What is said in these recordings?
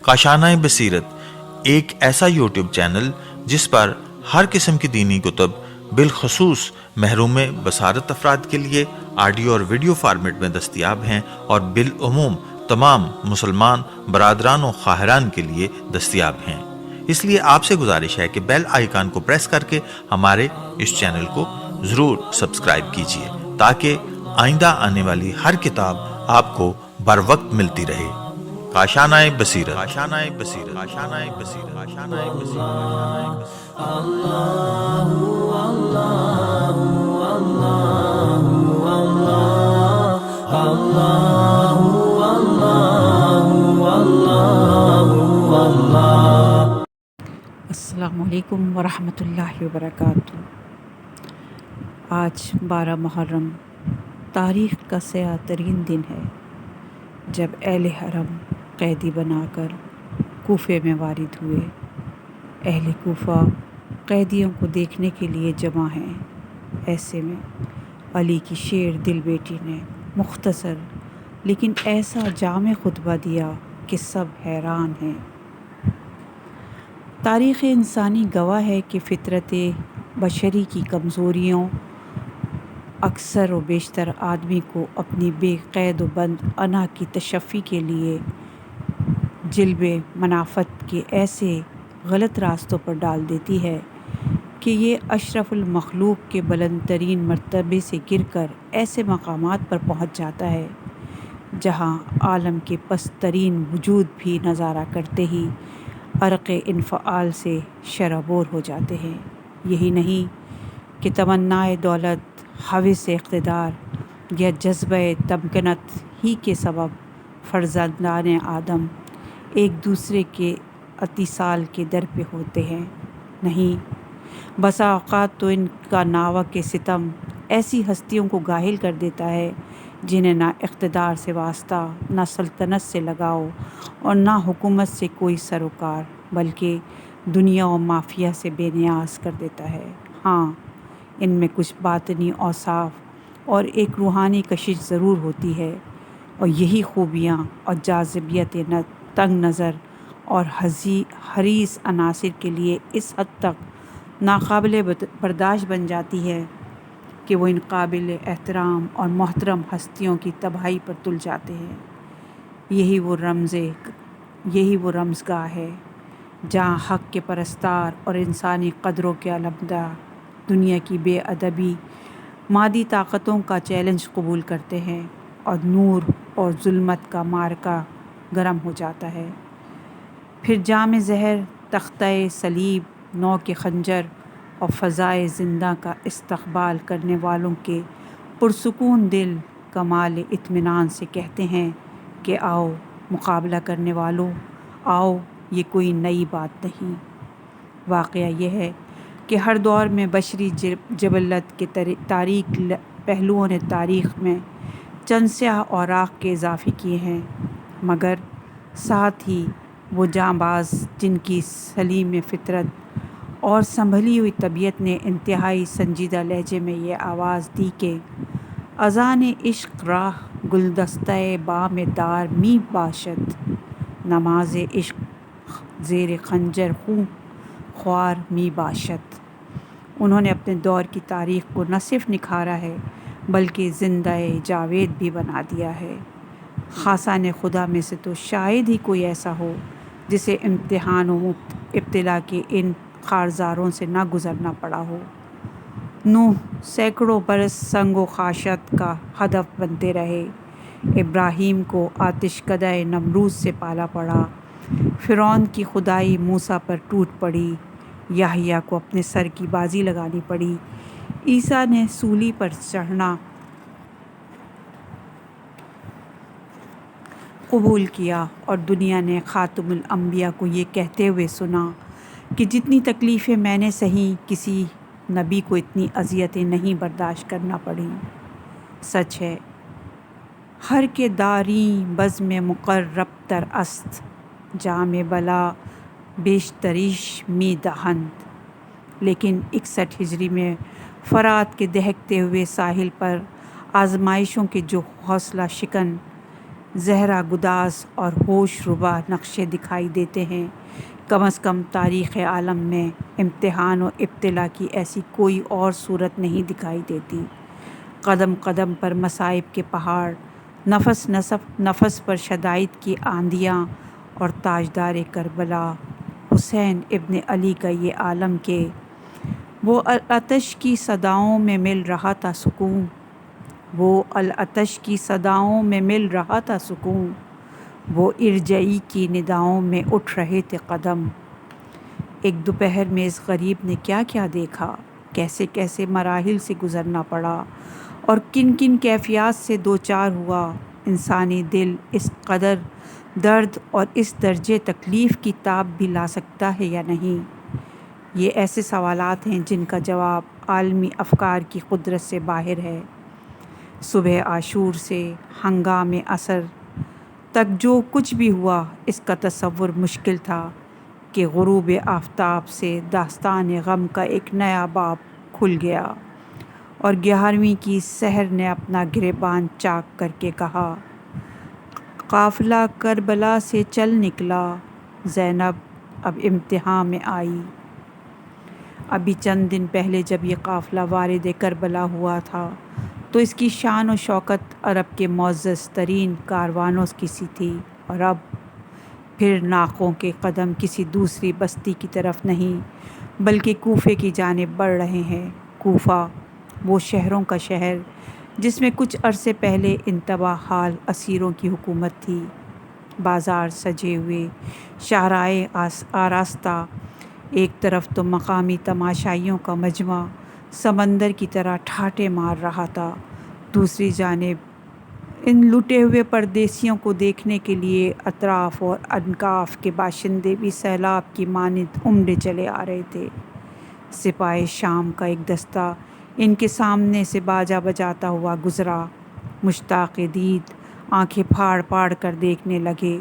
کاشانۂ بصیرت ایک ایسا یوٹیوب چینل جس پر ہر قسم کی دینی کتب بالخصوص محروم بصارت افراد کے لیے آڈیو اور ویڈیو فارمیٹ میں دستیاب ہیں اور بالعموم تمام مسلمان برادران و خواہران کے لیے دستیاب ہیں۔ اس لیے آپ سے گزارش ہے کہ بیل آئیکن کو پریس کر کے ہمارے اس چینل کو ضرور سبسکرائب کیجیے تاکہ آئندہ آنے والی ہر کتاب آپ کو بر وقت ملتی رہے۔ کاشانۂ بصیرت، کاشانۂ بصیرت، کاشانۂ بصیرت، کاشانۂ بصیرت۔ السلام علیکم ورحمۃ اللہ وبرکاتہ۔ آج 12 محرم تاریخ کا سیاہ ترین دن ہے جب اہل حرم قیدی بنا کر کوفے میں وارد ہوئے۔ اہل کوفہ قیدیوں کو دیکھنے کے لیے جمع ہیں۔ ایسے میں علی کی شیر دل بیٹی نے مختصر لیکن ایسا جامع خطبہ دیا کہ سب حیران ہیں۔ تاریخ انسانی گواہ ہے کہ فطرت بشری کی کمزوریوں اکثر و بیشتر آدمی کو اپنی بے قید و بند انا کی تشفی کے لیے جلب منافعت کے ایسے غلط راستوں پر ڈال دیتی ہے کہ یہ اشرف المخلوق کے بلند ترین مرتبے سے گر کر ایسے مقامات پر پہنچ جاتا ہے جہاں عالم کے پست ترین وجود بھی نظارہ کرتے ہی عرق انفعال سے شرابور ہو جاتے ہیں۔ یہی نہیں کہ تمنائے دولت، ہوس اقتدار یا جذبہ تمکنت ہی کے سبب فرزندان آدم ایک دوسرے کے اتصال کے در پہ ہوتے ہیں۔ نہیں، بسا اوقات تو ان کا ناوک ستم ایسی ہستیوں کو گاہل کر دیتا ہے جنہیں نہ اقتدار سے واسطہ، نہ سلطنت سے لگاؤ اور نہ حکومت سے کوئی سروکار، بلکہ دنیا و مافیا سے بے نیاز کر دیتا ہے۔ ہاں، ان میں کچھ باطنی اوصاف اور ایک روحانی کشش ضرور ہوتی ہے، اور یہی خوبیاں اور جاذبیت تنگ نظر اور حریص عناصر کے لیے اس حد تک ناقابل برداشت بن جاتی ہے کہ وہ ان قابل احترام اور محترم ہستیوں کی تباہی پر تل جاتے ہیں۔ یہی وہ رمزگاہ ہے جہاں حق کے پرستار اور انسانی قدروں کے علمبردار دنیا کی بے ادبی مادی طاقتوں کا چیلنج قبول کرتے ہیں اور نور اور ظلمت کا معرکہ گرم ہو جاتا ہے۔ پھر جام زہر، تختہ صلیب، نو کے خنجر اور فضائے زندہ کا استقبال کرنے والوں کے پرسکون دل کمال اطمینان سے کہتے ہیں کہ آؤ مقابلہ کرنے والوں، آؤ، یہ کوئی نئی بات نہیں۔ واقعہ یہ ہے کہ ہر دور میں بشری جبلت کے تاریک پہلوؤں نے تاریخ میں چند سیاہ اوراق کے اضافے کیے ہیں، مگر ساتھ ہی وہ جانباز جن کی سلیم فطرت اور سنبھلی ہوئی طبیعت نے انتہائی سنجیدہ لہجے میں یہ آواز دی کہ اذان عشق راہ گلدستہ بام دار می باشد، نماز عشق زیر خنجر خوں خوار می باشد۔ انہوں نے اپنے دور کی تاریخ کو نہ صرف نکھارا ہے بلکہ زندہ جاوید بھی بنا دیا ہے۔ خاصان خدا میں سے تو شاید ہی کوئی ایسا ہو جسے امتحان و ابتلا کے ان خارزاروں سے نہ گزرنا پڑا ہو۔ نوح سینکڑوں برس سنگ و خاشاک کا ہدف بنتے رہے، ابراہیم کو آتش کدہ نمرود سے پالا پڑا، فرعون کی خدائی موسیٰ پر ٹوٹ پڑی، یحییٰ کو اپنے سر کی بازی لگانی پڑی، عیسیٰ نے سولی پر چڑھنا قبول کیا، اور دنیا نے خاتم الانبیاء کو یہ کہتے ہوئے سنا کہ جتنی تکلیفیں میں نے سہیں کسی نبی کو اتنی اذیتیں نہیں برداشت کرنا پڑیں۔ سچ ہے، ہر کے داریں بزم مقرب تر است، جام بلا بیشتریش می دہند۔ لیکن 61 ہجری میں فرات کے دہکتے ہوئے ساحل پر آزمائشوں کے جو حوصلہ شکن، زہرا گداز اور ہوش ربا نقشے دکھائی دیتے ہیں، کم از کم تاریخ عالم میں امتحان و ابتلا کی ایسی کوئی اور صورت نہیں دکھائی دیتی۔ قدم قدم پر مصائب کے پہاڑ، نفس نفس پر شدائد کی آندیاں، اور تاجدار کربلا حسین ابن علی کا یہ عالم کہ وہ العطش کی صداؤں میں مل رہا تھا سکون، وہ العطش کی صداؤں میں مل رہا تھا سکون، وہ ارجعی کی نداؤں میں اٹھ رہے تھے قدم۔ ایک دوپہر میں اس غریب نے کیا کیا دیکھا، کیسے کیسے مراحل سے گزرنا پڑا، اور کن کن کیفیات سے دوچار ہوا۔ انسانی دل اس قدر درد اور اس درجے تکلیف کی تاب بھی لا سکتا ہے یا نہیں؟ یہ ایسے سوالات ہیں جن کا جواب عالمی افکار کی قدرت سے باہر ہے۔ صبح عاشور سے ہنگام عصر تک جو کچھ بھی ہوا، اس کا تصور مشکل تھا کہ غروب آفتاب سے داستان غم کا ایک نیا باب کھل گیا، اور 11ویں کی سحر نے اپنا گریباں چاک کر کے کہا، قافلہ کربلا سے چل نکلا، زینب اب امتحان میں آئی۔ ابھی چند دن پہلے جب یہ قافلہ وارد کربلا ہوا تھا تو اس کی شان و شوکت عرب کے معزز ترین کاروانوں کی سی تھی، اور اب پھر ناقوں کے قدم کسی دوسری بستی کی طرف نہیں بلکہ کوفے کی جانب بڑھ رہے ہیں۔ کوفہ، وہ شہروں کا شہر جس میں کچھ عرصے پہلے انتباہ حال اسیروں کی حکومت تھی۔ بازار سجے ہوئے، شاہراہیں آراستہ، ایک طرف تو مقامی تماشائیوں کا مجمع سمندر کی طرح ٹھاٹھے مار رہا تھا، دوسری جانب ان لٹے ہوئے پردیسیوں کو دیکھنے کے لیے اطراف اور انکاف کے باشندے بھی سیلاب کی مانند امڈے چلے آ رہے تھے۔ سپاہ شام کا ایک دستہ ان کے سامنے سے باجا بجاتا ہوا گزرا، مشتاق دید آنکھیں پھاڑ پھاڑ کر دیکھنے لگے،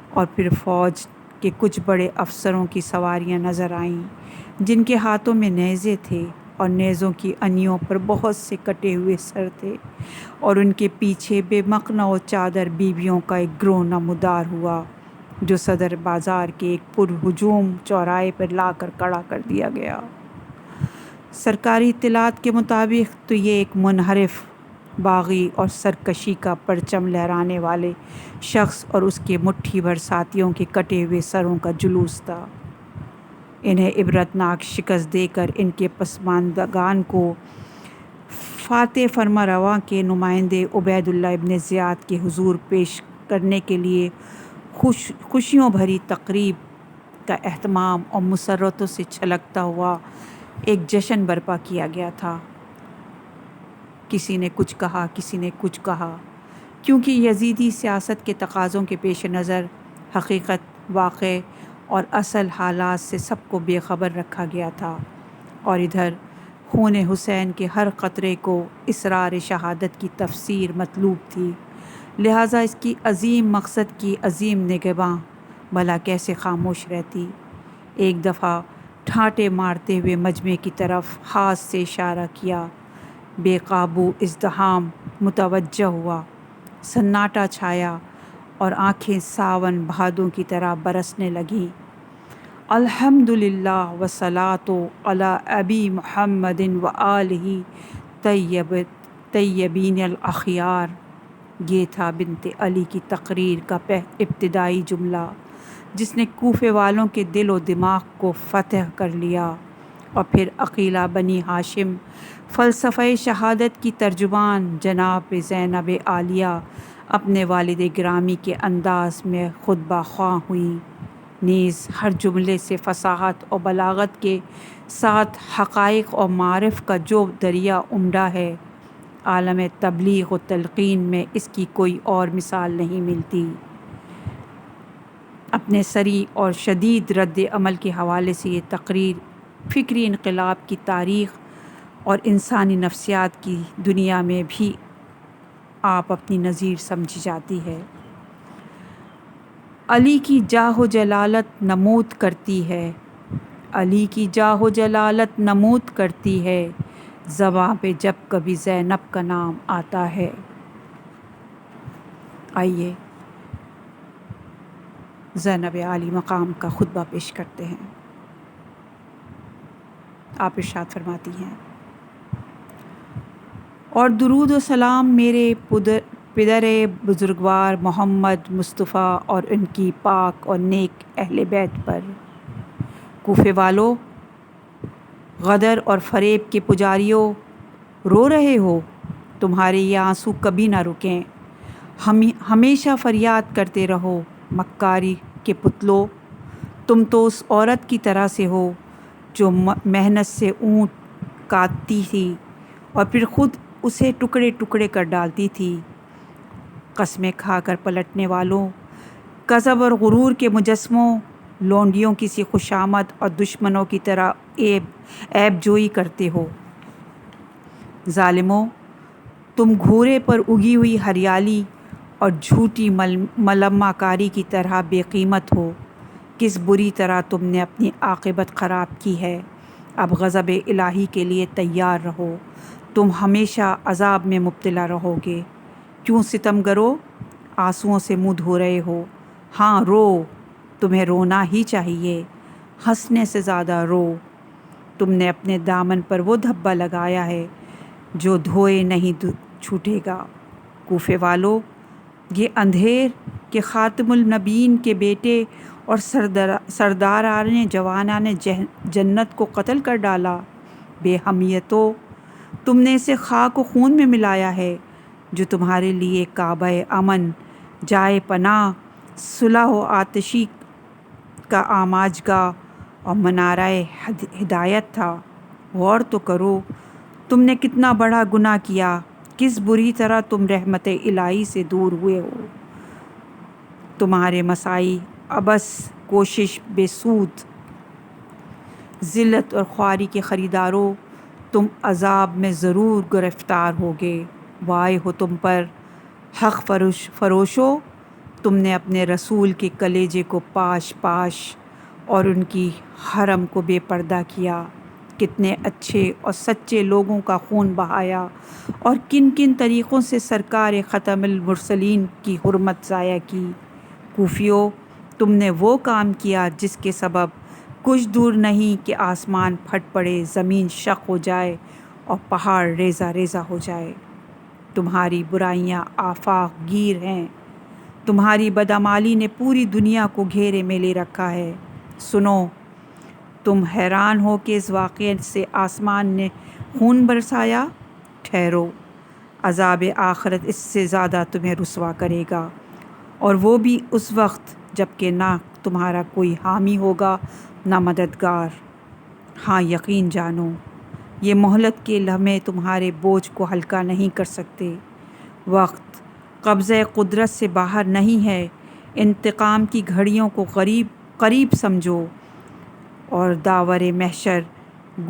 اور پھر فوج کے کچھ بڑے افسروں کی سواریاں نظر آئیں جن کے ہاتھوں میں نیزے تھے، اور نیزوں کی انیوں پر بہت سے کٹے ہوئے سر تھے، اور ان کے پیچھے بے مقنع و چادر بیویوں کا ایک گروہ نمودار ہوا جو صدر بازار کے ایک پرہجوم چوراہے پر لا کر کھڑا کر دیا گیا۔ سرکاری اطلاعات کے مطابق تو یہ ایک منحرف، باغی اور سرکشی کا پرچم لہرانے والے شخص اور اس کے مٹھی بھر ساتھیوں کے کٹے ہوئے سروں کا جلوس تھا۔ انہیں عبرتناک شکست دے کر ان کے پسماندگان کو فاتح فرما رواں کے نمائندے عبید اللہ ابن زیاد کے حضور پیش کرنے کے لیے خوشیوں بھری تقریب کا اہتمام اور مسرتوں سے چھلکتا ہوا ایک جشن برپا کیا گیا تھا۔ کسی نے کچھ کہا، کسی نے کچھ کہا، کیونکہ یزیدی سیاست کے تقاضوں کے پیش نظر حقیقت، واقع اور اصل حالات سے سب کو بے خبر رکھا گیا تھا، اور ادھر خون حسین کے ہر قطرے کو اسرار شہادت کی تفسیر مطلوب تھی، لہٰذا اس کی عظیم مقصد کی عظیم نگہباں بھلا کیسے خاموش رہتی۔ ایک دفعہ ٹھاٹے مارتے ہوئے مجمع کی طرف ہاتھ سے اشارہ کیا، بے قابو ازدحام متوجہ ہوا، سناٹا چھایا، اور آنکھیں ساون بھادوں کی طرح برسنے لگیں۔ الحمدللہ والصلاۃ علی ابی محمد وآلہ طیبین الاخیار، یہ تھا بنت علی کی تقریر کا ابتدائی جملہ جس نے کوفے والوں کے دل و دماغ کو فتح کر لیا، اور پھر عقیلہ بنی ہاشم فلسفہ شہادت کی ترجمان جناب زینب عالیہ اپنے والد گرامی کے انداز میں خطبہ خواں ہوئیں، نیز ہر جملے سے فصاحت اور بلاغت کے ساتھ حقائق اور معارف کا جو دریا امڈا ہے، عالم تبلیغ و تلقین میں اس کی کوئی اور مثال نہیں ملتی۔ اپنے سریع اور شدید رد عمل کے حوالے سے یہ تقریر فکری انقلاب کی تاریخ اور انسانی نفسیات کی دنیا میں بھی آپ اپنی نظیر سمجھی جاتی ہے۔ علی کی جاہ و جلالت نمود کرتی ہے، علی کی جاہ و جلالت نمود کرتی ہے، زباں پہ جب کبھی زینب کا نام آتا ہے۔ آئیے زینب عالی مقام کا خطبہ پیش کرتے ہیں۔ آپ ارشاد فرماتی ہیں، اور درود و سلام میرے پدر بزرگوار محمد مصطفیٰ اور ان کی پاک اور نیک اہل بیت پر۔ کوفے والو، غدر اور فریب کے پجاریوں، رو رہے ہو؟ تمہارے یہ آنسو کبھی نہ رکیں، ہمیشہ فریاد کرتے رہو۔ مکاری کے پتلو، تم تو اس عورت کی طرح سے ہو جو محنت سے اونٹ کاٹتی تھی اور پھر خود اسے ٹکڑے ٹکڑے کر ڈالتی تھی۔ قسمیں کھا کر پلٹنے والوں، کذب اور غرور کے مجسموں، لونڈیوں کی سی خوشامد اور دشمنوں کی طرح عیب جوئی کرتے ہو۔ ظالموں، تم گھورے پر اگی ہوئی ہریالی اور جھوٹی ملمہ کاری کی طرح بے قیمت ہو۔ کس بری طرح تم نے اپنی عاقبت خراب کی ہے۔ اب غضب الہی کے لیے تیار رہو، تم ہمیشہ عذاب میں مبتلا رہو گے۔ کیوں ستم گرو آنسوؤں سے منہ دھو رہے ہو؟ ہاں رو، تمہیں رونا ہی چاہیے، ہنسنے سے زیادہ رو۔ تم نے اپنے دامن پر وہ دھبا لگایا ہے جو دھوئے نہیں چھوٹے گا۔ کوفے والو، یہ اندھیر کہ خاتم النبیین کے بیٹے اور سرداران جوانان جنت کو قتل کر ڈالا۔ بے حمیتو، تم نے اسے خاک و خون میں ملایا ہے جو تمہارے لیے کعبہ امن، جائے پناہ، صلح و آتشی کا آماجگاہ اور منارہ ہدایت تھا۔ غور تو کرو، تم نے کتنا بڑا گناہ کیا، کس بری طرح تم رحمت الہی سے دور ہوئے ہو۔ تمہارے مساعی عبث، کوشش بے سود، ذلت اور خواری کے خریداروں، تم عذاب میں ضرور گرفتار ہوگے۔ وائے ہو تم پر، حق فروشو، تم نے اپنے رسول کے کلیجے کو پاش اور ان کی حرم کو بے پردہ کیا۔ کتنے اچھے اور سچے لوگوں کا خون بہایا اور کن کن طریقوں سے سرکار ختم المرسلین کی حرمت ضائع کی۔ کوفیوں، تم نے وہ کام کیا جس کے سبب کچھ دور نہیں کہ آسمان پھٹ پڑے، زمین شق ہو جائے اور پہاڑ ریزہ ریزہ ہو جائے۔ تمہاری برائیاں آفاق گیر ہیں، تمہاری بدعمالی نے پوری دنیا کو گھیرے میں لے رکھا ہے۔ سنو، تم حیران ہو کہ اس واقعے سے آسمان نے خون برسایا؟ ٹھہرو، عذاب آخرت اس سے زیادہ تمہیں رسوا کرے گا، اور وہ بھی اس وقت جب کہ نہ تمہارا کوئی حامی ہوگا نہ مددگار۔ ہاں یقین جانو، یہ مہلت کے لمحے تمہارے بوجھ کو ہلکا نہیں کر سکتے۔ وقت قبضہ قدرت سے باہر نہیں ہے، انتقام کی گھڑیوں کو قریب سمجھو، اور داور محشر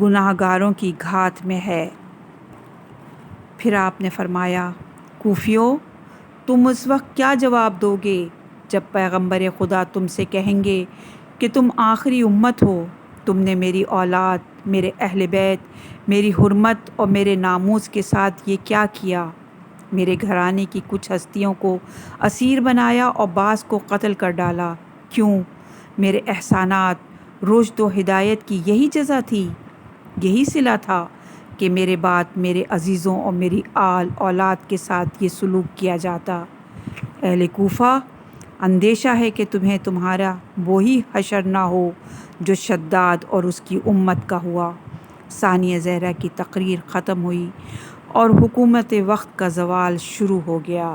گناہ گاروں کی گھات میں ہے۔ پھر آپ نے فرمایا، کوفیوں، تم اس وقت کیا جواب دو گے جب پیغمبر خدا تم سے کہیں گے کہ تم آخری امت ہو، تم نے میری اولاد، میرے اہل بیت، میری حرمت اور میرے ناموس کے ساتھ یہ کیا کیا؟ میرے گھرانے کی کچھ ہستیوں کو اسیر بنایا اور بعض کو قتل کر ڈالا۔ کیوں؟ میرے احسانات، رشد و ہدایت کی یہی جزا تھی، یہی صلہ تھا کہ میرے بعد میرے عزیزوں اور میری آل اولاد کے ساتھ یہ سلوک کیا جاتا۔ اہل کوفہ، اندیشہ ہے کہ تمہیں تمہارا وہی حشر نہ ہو جو شداد اور اس کی امت کا ہوا۔ ثانیہ زہرا کی تقریر ختم ہوئی اور حکومت وقت کا زوال شروع ہو گیا۔